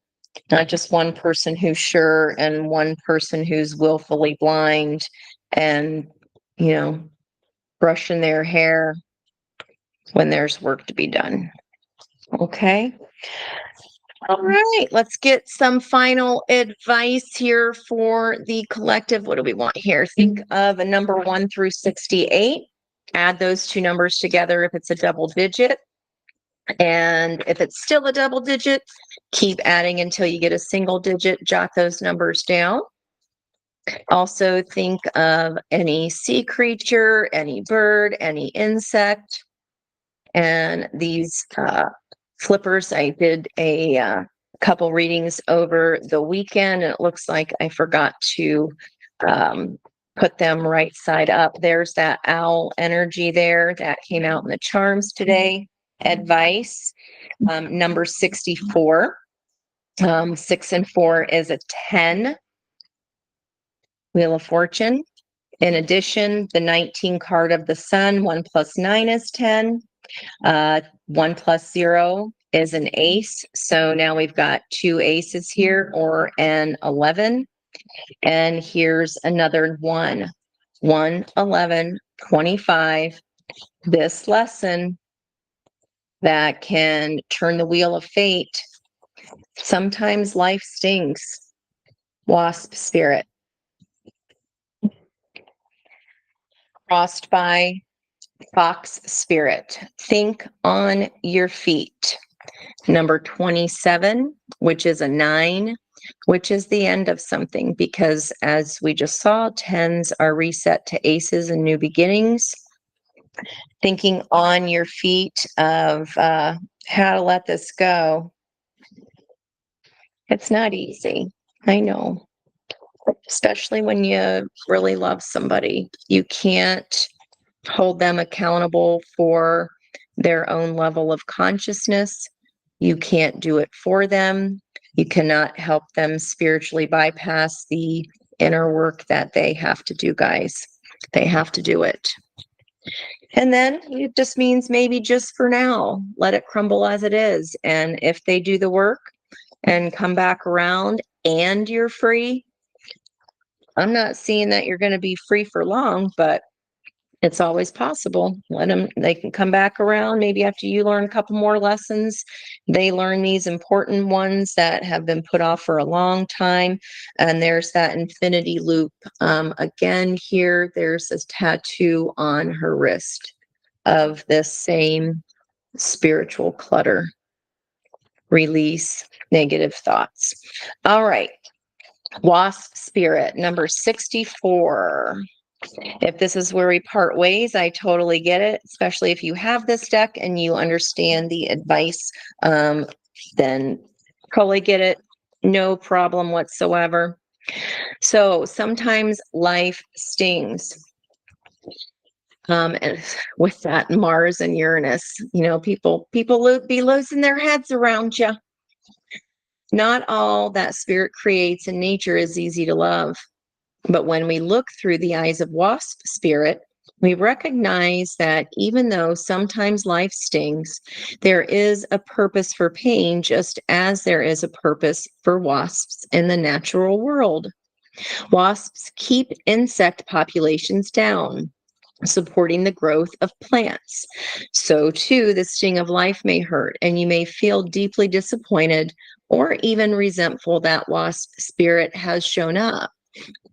not just one person who's sure and one person who's willfully blind and, brushing their hair when there's work to be done. Okay. All right, let's get some final advice here for the collective. What do we want here? Think of a number 1 through 68. Add those two numbers together if it's a double digit. And if it's still a double digit, keep adding until you get a single digit. Jot those numbers down. Also think of any sea creature, any bird, any insect. And these flippers, I did a couple readings over the weekend, and it looks like I forgot to put them right side up. There's that owl energy there that came out in the charms today. Advice, number 64. 6 and 4 is a 10. Wheel of Fortune. In addition, the 19 card of the sun, 1 plus 9 is 10. 1 plus 0 is an ace. So now we've got 2 aces here, or an 11. And here's another 1. 1, 11, 25. This lesson that can turn the wheel of fate. Sometimes life stings. Wasp spirit. Crossed by fox spirit. Think on your feet. Number 27, which is a 9, which is the end of something, because as we just saw, 10s are reset to aces and new beginnings. Thinking on your feet of how to let this go. It's not easy. I know. Especially when you really love somebody. You can't hold them accountable for their own level of consciousness. You can't do it for them. You cannot help them spiritually bypass the inner work that they have to do, guys. They have to do it. And then it just means maybe just for now, let it crumble as it is. And if they do the work and come back around and you're free, I'm not seeing that you're going to be free for long, but it's always possible. Let them, they can come back around. Maybe after you learn a couple more lessons, they learn these important ones that have been put off for a long time. And there's that infinity loop. Again, here, there's this tattoo on her wrist of this same spiritual clutter. Release negative thoughts. All right. Wasp spirit, number 64. If this is where we part ways, I totally get it, especially if you have this deck and you understand the advice, then totally get it. No problem whatsoever. So sometimes life stings. And with that Mars and Uranus, people be losing their heads around you. Not all that spirit creates in nature is easy to love. But when we look through the eyes of wasp spirit, we recognize that even though sometimes life stings, there is a purpose for pain, just as there is a purpose for wasps in the natural world. Wasps keep insect populations down, supporting the growth of plants. So too, the sting of life may hurt, and you may feel deeply disappointed or even resentful that wasp spirit has shown up.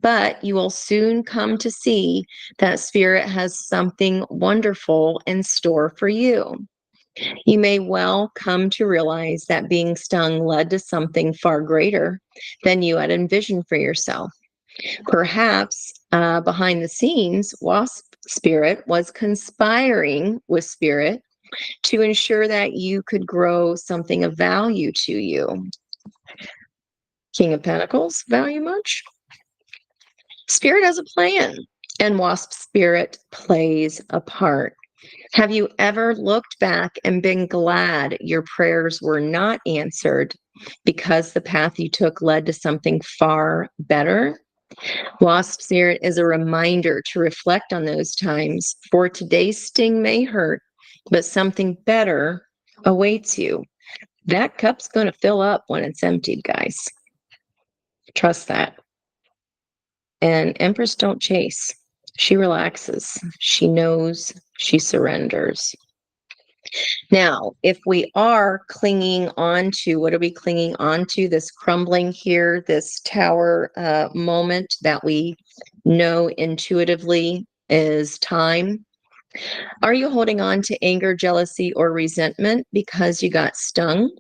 But you will soon come to see that spirit has something wonderful in store for you. You may well come to realize that being stung led to something far greater than you had envisioned for yourself. Perhaps behind the scenes, wasp spirit was conspiring with spirit to ensure that you could grow something of value to you. King of Pentacles, value much? Spirit has a plan, and wasp spirit plays a part. Have you ever looked back and been glad your prayers were not answered because the path you took led to something far better? Wasp spirit is a reminder to reflect on those times, for today's sting may hurt, but something better awaits you. That cup's going to fill up when it's emptied, guys. Trust that. And Empress don't chase. She relaxes. She knows. She surrenders. Now, if we are clinging on to, what are we clinging on to? This crumbling here, this tower moment that we know intuitively is time. Are you holding on to anger, jealousy, or resentment because you got stung?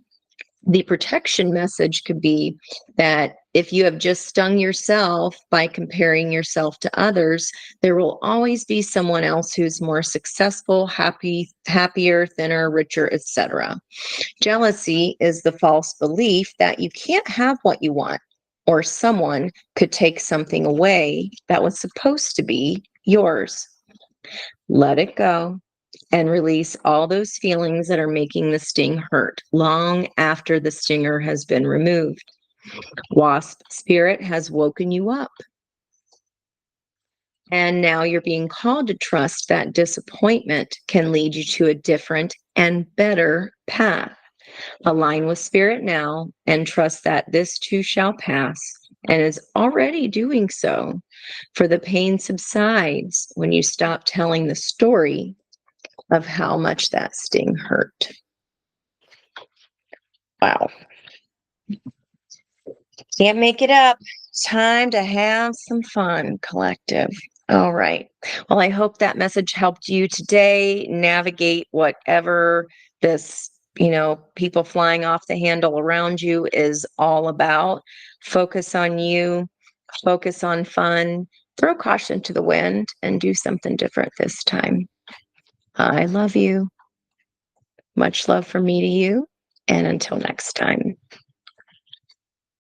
The protection message could be that if you have just stung yourself by comparing yourself to others, there will always be someone else who's more successful, happier, thinner, richer, etc. Jealousy is the false belief that you can't have what you want, or someone could take something away that was supposed to be yours. Let it go and release all those feelings that are making the sting hurt long after the stinger has been removed. Wasp spirit has woken you up. And now you're being called to trust that disappointment can lead you to a different and better path. Align with spirit now and trust that this too shall pass and is already doing so. For the pain subsides when you stop telling the story of how much that sting hurt. Wow. Can't make it up. Time to have some fun, collective. All right. Well, I hope that message helped you today navigate whatever this, people flying off the handle around you is all about. Focus on you, focus on fun, throw caution to the wind, and do something different this time. I love you. Much love from me to you. And until next time.